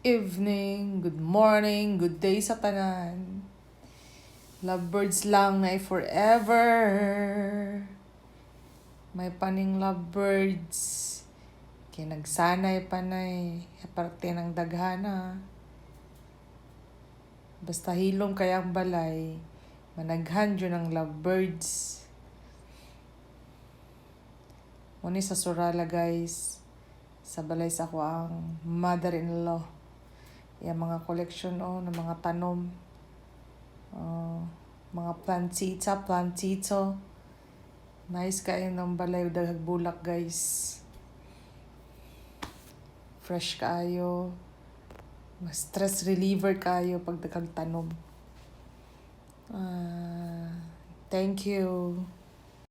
evening, good morning, good day sa tanan. Lovebirds lang ay forever. May paning lovebirds. Kaya nagsanay panay, parte ng daghana. Basta hilom kayang balay, managhan yun ang lovebirds. Muni sa surala guys, sa balay sa ko ang mother-in-law. Yung mga collection ng mga tanom. Mga plantito. Nice kayo ng balay daghag bulak guys. Fresh kayo. Mas stress reliever kayo pag daghag tanom. Thank you.